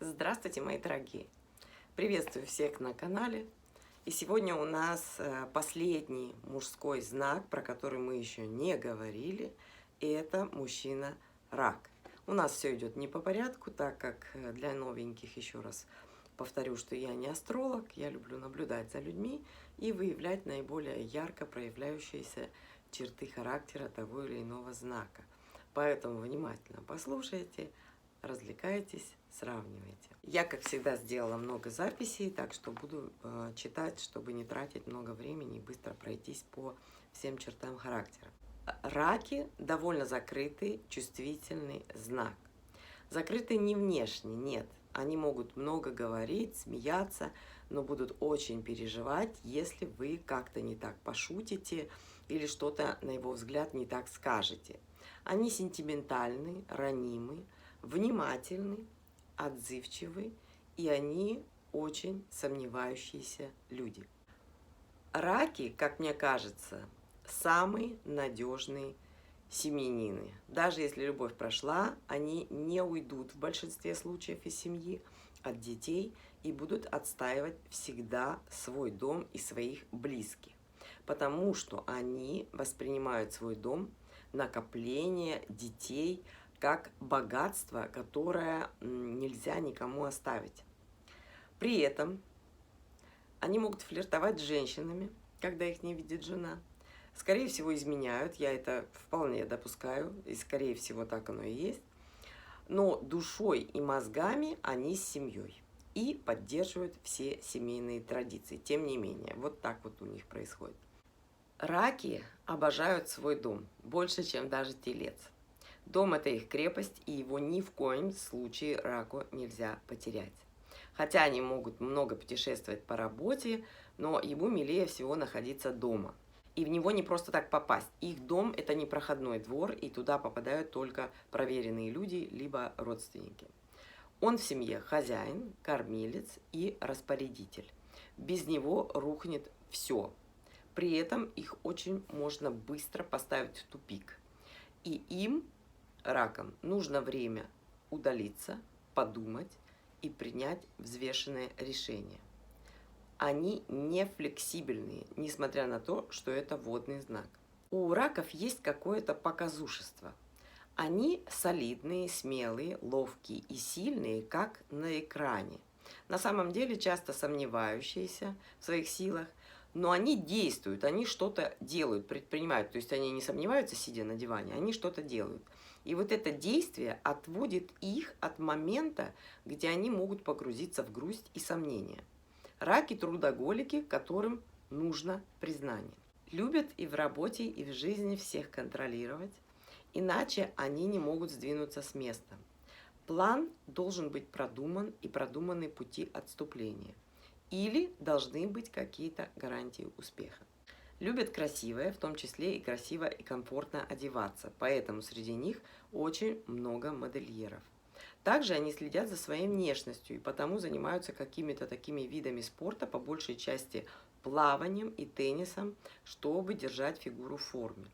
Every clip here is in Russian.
Здравствуйте, мои дорогие! Приветствую всех на канале. И сегодня у нас последний мужской знак, про который мы еще не говорили. И это мужчина-рак. У нас все идет не по порядку, так как для новеньких, еще раз повторю, что я не астролог. Я люблю наблюдать за людьми и выявлять наиболее ярко проявляющиеся черты характера того или иного знака. Поэтому внимательно послушайте, развлекайтесь, сравнивайте. Я, как всегда, сделала много записей, так что буду читать, чтобы не тратить много времени и быстро пройтись по всем чертам характера. Раки довольно закрытый, чувствительный знак. Закрытый не внешне, нет. Они могут много говорить, смеяться, но будут очень переживать, если вы как-то не так пошутите или что-то, на его взгляд, не так скажете. Они сентиментальны, ранимы, внимательны, отзывчивы, и они очень сомневающиеся люди. Раки, как мне кажется, самые надежные семьянины. Даже если любовь прошла, они не уйдут в большинстве случаев из семьи, от детей, и будут отстаивать всегда свой дом и своих близких. Потому что они воспринимают свой дом, накопление детей, как богатство, которое нельзя никому оставить. При этом они могут флиртовать с женщинами, когда их не видит жена. Скорее всего, изменяют, я это вполне допускаю, и скорее всего так оно и есть. Но душой и мозгами они с семьей и поддерживают все семейные традиции. Тем не менее, вот так вот у них происходит. Раки обожают свой дом больше, чем даже телец. Дом – это их крепость, и его ни в коем случае раку нельзя потерять. Хотя они могут много путешествовать по работе, но ему милее всего находиться дома. И в него не просто так попасть. Их дом – это не проходной двор, и туда попадают только проверенные люди, либо родственники. Он в семье хозяин, кормилец и распорядитель. Без него рухнет все. При этом их очень можно быстро поставить в тупик. И им, ракам, нужно время удалиться, подумать и принять взвешенное решение. Они не флексибельные, несмотря на то, что это водный знак. У раков есть какое-то показушество. Они солидные, смелые, ловкие и сильные, как на экране. На самом деле часто сомневающиеся в своих силах, но они действуют, они что-то делают, предпринимают. То есть они не сомневаются, сидя на диване, они что-то делают. И вот это действие отводит их от момента, где они могут погрузиться в грусть и сомнения. Раки – трудоголики, которым нужно признание. Любят и в работе, и в жизни всех контролировать, иначе они не могут сдвинуться с места. План должен быть продуман и продуманы пути отступления. Или должны быть какие-то гарантии успеха. Любят красивое, в том числе и красиво и комфортно одеваться, поэтому среди них очень много модельеров. Также они следят за своей внешностью и потому занимаются какими-то такими видами спорта, по большей части плаванием и теннисом, чтобы держать фигуру в форме.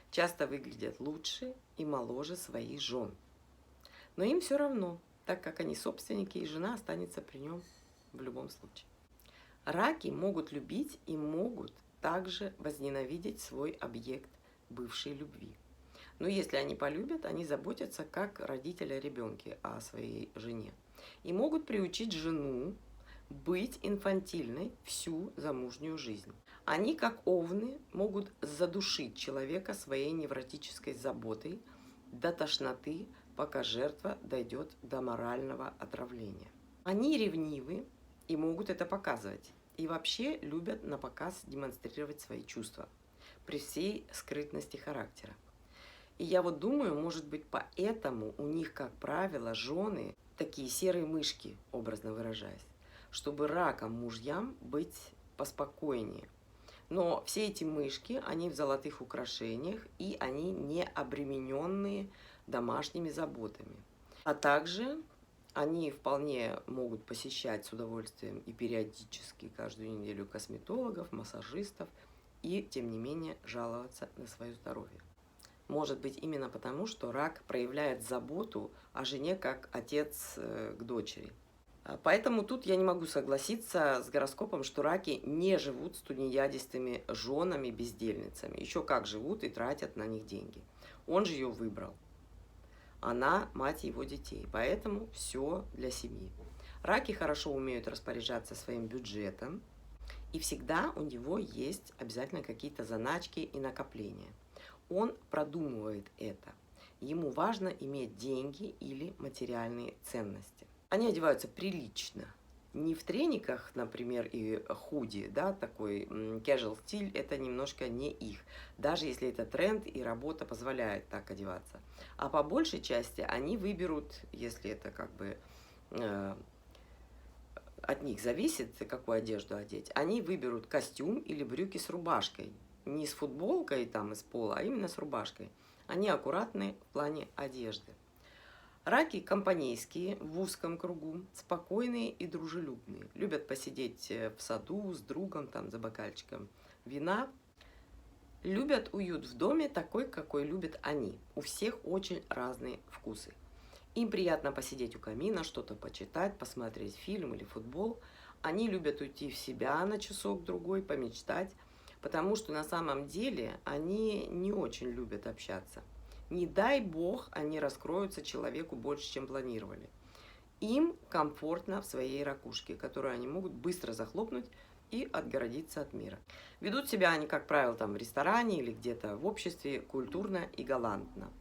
Часто выглядят лучше и моложе своих жен. Но им все равно, так как они собственники, и жена останется при нем в любом случае. Раки могут любить и могут также возненавидеть свой объект бывшей любви. Но если они полюбят, они заботятся как родители о ребенке, о своей жене. И могут приучить жену быть инфантильной всю замужнюю жизнь. Они, как овны, могут задушить человека своей невротической заботой до тошноты, пока жертва дойдет до морального отравления. Они ревнивы и могут это показывать. И вообще любят на показ демонстрировать свои чувства при всей скрытности характера. И я вот думаю, может быть, поэтому у них, как правило, жены такие серые мышки, образно выражаясь, чтобы ракам мужьям быть поспокойнее. Но все эти мышки, они в золотых украшениях, и они не обремененные домашними заботами. А также они вполне могут посещать с удовольствием и периодически каждую неделю косметологов, массажистов и, тем не менее, жаловаться на свое здоровье. Может быть, именно потому, что рак проявляет заботу о жене как отец к дочери. Поэтому тут я не могу согласиться с гороскопом, что раки не живут с тунеядистыми женами, бездельницами. Еще как живут и тратят на них деньги. Он же ее выбрал. Она мать его детей, поэтому все для семьи. Раки хорошо умеют распоряжаться своим бюджетом, и всегда у него есть обязательно какие-то заначки и накопления. Он продумывает это. Ему важно иметь деньги или материальные ценности. Они одеваются прилично. Не в трениках, например, и худи, да, такой casual стиль, это немножко не их. Даже если это тренд и работа позволяет так одеваться. А по большей части они выберут, если это как бы от них зависит, какую одежду одеть, они выберут костюм или брюки с рубашкой. Не с футболкой там из пола, а именно с рубашкой. Они аккуратны в плане одежды. Раки компанейские, в узком кругу, спокойные и дружелюбные. Любят посидеть в саду с другом, там, за бокальчиком вина. Любят уют в доме такой, какой любят они. У всех очень разные вкусы. Им приятно посидеть у камина, что-то почитать, посмотреть фильм или футбол. Они любят уйти в себя на часок-другой, помечтать, потому что на самом деле они не очень любят общаться. Не дай бог, они раскроются человеку больше, чем планировали. Им комфортно в своей ракушке, которую они могут быстро захлопнуть и отгородиться от мира. Ведут себя они, как правило, там в ресторане или где-то в обществе культурно и галантно.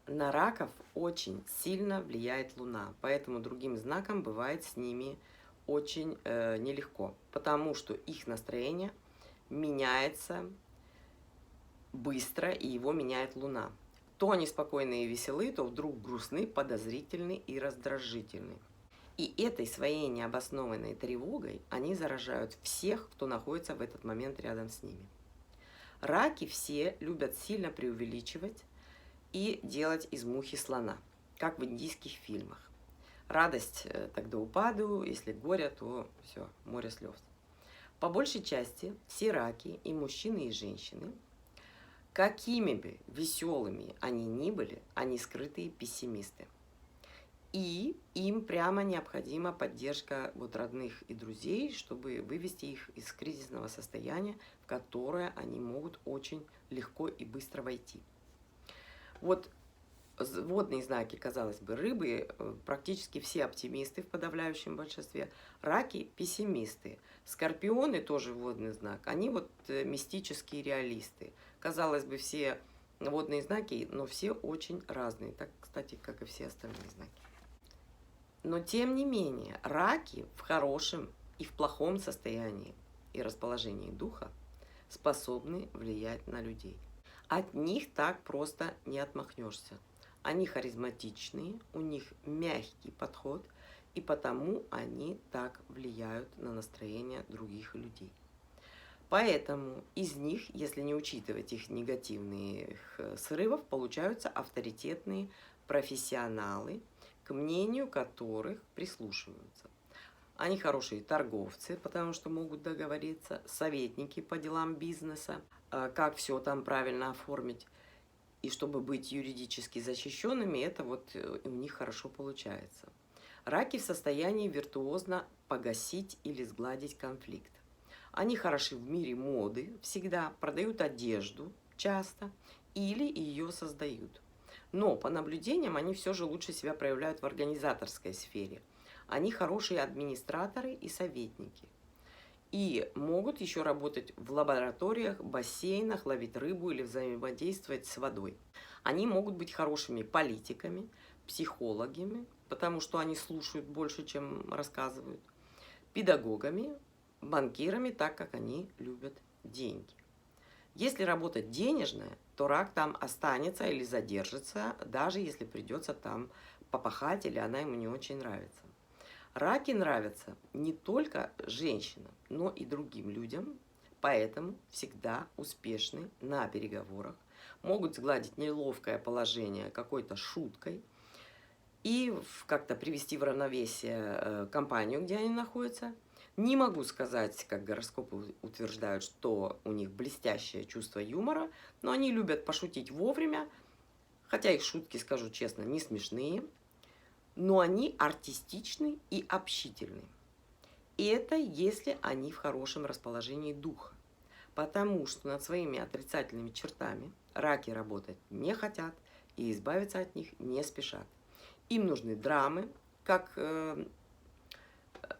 На раков очень сильно влияет Луна, поэтому другим знаком бывает с ними очень нелегко, потому что их настроение меняется быстро, и его меняет Луна. То они спокойные и веселые, то вдруг грустны, подозрительны и раздражительны. И этой своей необоснованной тревогой они заражают всех, кто находится в этот момент рядом с ними. Раки все любят сильно преувеличивать и делать из мухи слона, как в индийских фильмах. Радость тогда упаду, если горе, то все, море слез. По большей части все раки, и мужчины, и женщины, какими бы веселыми они ни были, они скрытые пессимисты. И им прямо необходима поддержка вот родных и друзей, чтобы вывести их из кризисного состояния, в которое они могут очень легко и быстро войти. Вот водные знаки, казалось бы, рыбы, практически все оптимисты в подавляющем большинстве, раки – пессимисты, скорпионы тоже водный знак, они вот мистические реалисты. Казалось бы, все водные знаки, но все очень разные, так, кстати, как и все остальные знаки. Но тем не менее, раки в хорошем и в плохом состоянии и расположении духа способны влиять на людей. От них так просто не отмахнешься. Они харизматичные, у них мягкий подход, и потому они так влияют на настроение других людей. Поэтому из них, если не учитывать их негативных срывов, получаются авторитетные профессионалы, к мнению которых прислушиваются. Они хорошие торговцы, потому что могут договориться, советники по делам бизнеса, как все там правильно оформить. И чтобы быть юридически защищенными, это вот у них хорошо получается. Раки в состоянии виртуозно погасить или сгладить конфликт. Они хороши в мире моды, всегда продают одежду часто или ее создают. Но по наблюдениям они все же лучше себя проявляют в организаторской сфере. Они хорошие администраторы и советники. И могут еще работать в лабораториях, бассейнах, ловить рыбу или взаимодействовать с водой. Они могут быть хорошими политиками, психологами, потому что они слушают больше, чем рассказывают, педагогами, банкирами, так как они любят деньги. Если работа денежная, то рак там останется или задержится, даже если придется там попахать или она ему не очень нравится. Раки нравятся не только женщинам, но и другим людям, поэтому всегда успешны на переговорах, могут сгладить неловкое положение какой-то шуткой и как-то привести в равновесие компанию, где они находятся. Не могу сказать, как гороскопы утверждают, что у них блестящее чувство юмора, но они любят пошутить вовремя, хотя их шутки, скажу честно, не смешные. но они артистичны и общительны. И это если они в хорошем расположении духа, потому что над своими отрицательными чертами раки работать не хотят и избавиться от них не спешат. Им нужны драмы, как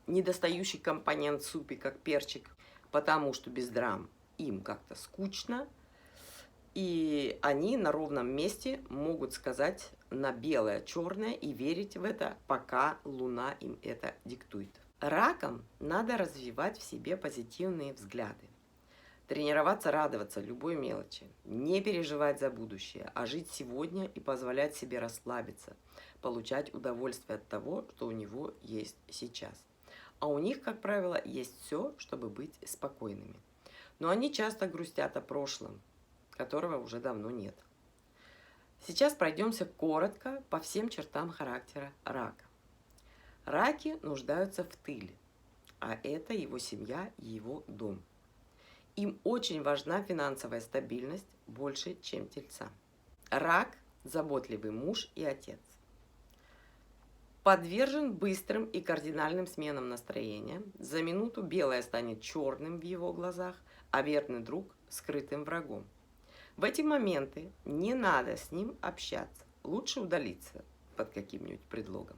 недостающий компонент в супе, как перчик, потому что без драм им как-то скучно, и они на ровном месте могут сказать на белое-черное и верить в это, пока Луна им это диктует. Ракам надо развивать в себе позитивные взгляды, тренироваться радоваться любой мелочи, не переживать за будущее, а жить сегодня и позволять себе расслабиться, получать удовольствие от того, что у него есть сейчас. А у них, как правило, есть все, чтобы быть спокойными. Но они часто грустят о прошлом, которого уже давно нет. Сейчас пройдемся коротко по всем чертам характера рака. Раки нуждаются в тыле, а это его семья и его дом. Им очень важна финансовая стабильность больше, чем тельца. Рак – заботливый муж и отец. Подвержен быстрым и кардинальным сменам настроения. За минуту белое станет черным в его глазах, а верный друг – скрытым врагом. В эти моменты не надо с ним общаться. Лучше удалиться под каким-нибудь предлогом.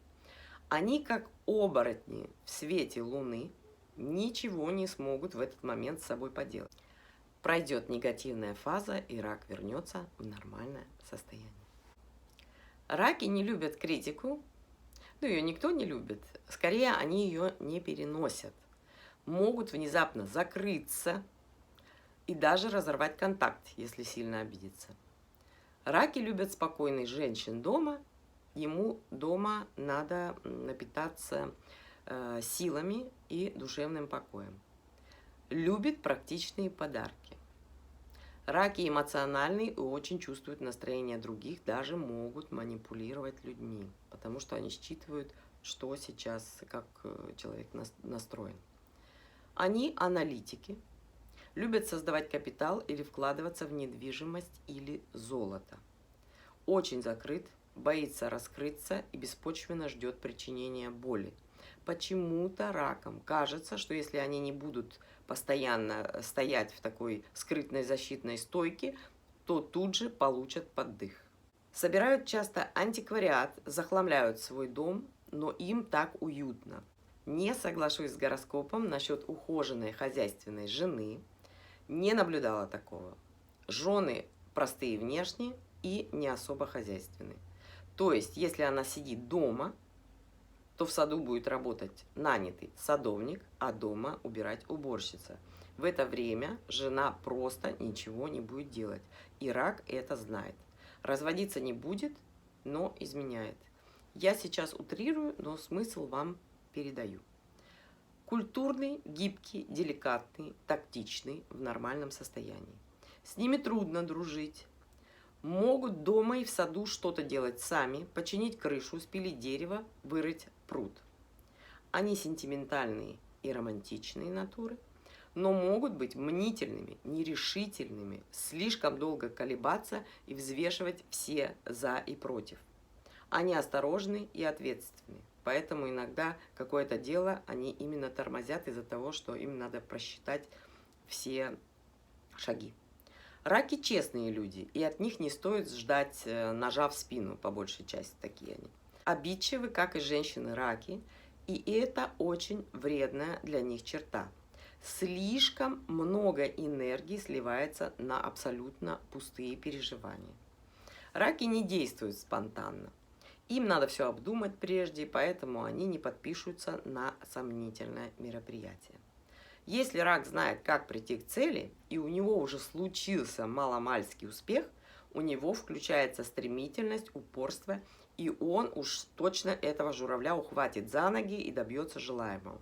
Они, как оборотни в свете луны, ничего не смогут в этот момент с собой поделать. Пройдет негативная фаза, и рак вернется в нормальное состояние. Раки не любят критику, ее никто не любит. Скорее, они ее не переносят. Могут внезапно закрыться и даже разорвать контакт, если сильно обидеться. Раки любят спокойных женщин дома. Ему дома надо напитаться силами и душевным покоем. Любит практичные подарки. Раки эмоциональны и очень чувствуют настроение других, даже могут манипулировать людьми, потому что они считывают, что сейчас, как человек настроен. Они аналитики, любят создавать капитал или вкладываться в недвижимость или золото. Очень закрыт, боится раскрыться и беспочвенно ждет причинения боли. Почему-то ракам кажется, что если они не будут постоянно стоять в такой скрытной защитной стойке, то тут же получат поддых. Собирают часто антиквариат, захламляют свой дом, но им так уютно. Не соглашусь с гороскопом насчет ухоженной хозяйственной жены. Не наблюдала такого. Жены простые внешне и не особо хозяйственные. То есть, если она сидит дома, то в саду будет работать нанятый садовник, а дома убирать уборщица. В это время жена просто ничего не будет делать. И рак это знает. Разводиться не будет, но изменяет. Я сейчас утрирую, но смысл вам передаю. Культурный, гибкий, деликатный, тактичный, в нормальном состоянии. С ними трудно дружить. Могут дома и в саду что-то делать сами, починить крышу, спилить дерево, вырыть пруд. Они сентиментальные и романтичные натуры, но могут быть мнительными, нерешительными, слишком долго колебаться и взвешивать все за и против. Они осторожны и ответственны, поэтому иногда какое-то дело они именно тормозят из-за того, что им надо просчитать все шаги. Раки честные люди, и от них не стоит ждать ножа в спину, по большей части такие они. Обидчивы, как и женщины-раки, и это очень вредная для них черта. Слишком много энергии сливается на абсолютно пустые переживания. Раки не действуют спонтанно. Им надо все обдумать прежде, поэтому они не подпишутся на сомнительное мероприятие. Если рак знает, как прийти к цели, и у него уже случился маломальский успех, у него включается стремительность, упорство, и он уж точно этого журавля ухватит за ноги и добьется желаемого.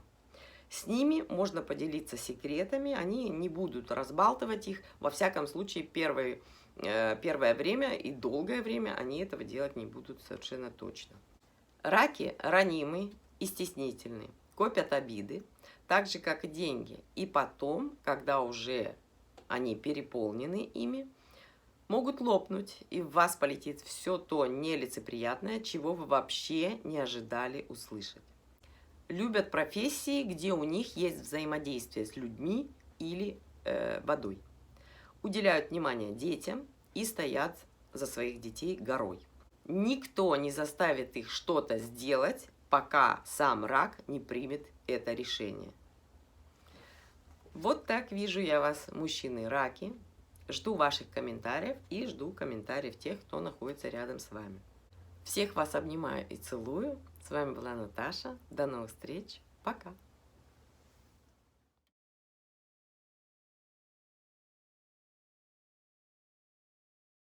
С ними можно поделиться секретами, они не будут разбалтывать их, во всяком случае первое время и долгое время они этого делать не будут совершенно точно. Раки ранимы и стеснительны, копят обиды, так же, как и деньги. И потом, когда уже они переполнены ими, могут лопнуть, и в вас полетит все то нелицеприятное, чего вы вообще не ожидали услышать. Любят профессии, где у них есть взаимодействие с людьми или водой. Уделяют внимание детям и стоят за своих детей горой. Никто не заставит их что-то сделать, пока сам рак не примет это решение. Вот так вижу я вас, мужчины-раки. Жду ваших комментариев и жду комментариев тех, кто находится рядом с вами. Всех вас обнимаю и целую. С вами была Наташа. До новых встреч. Пока.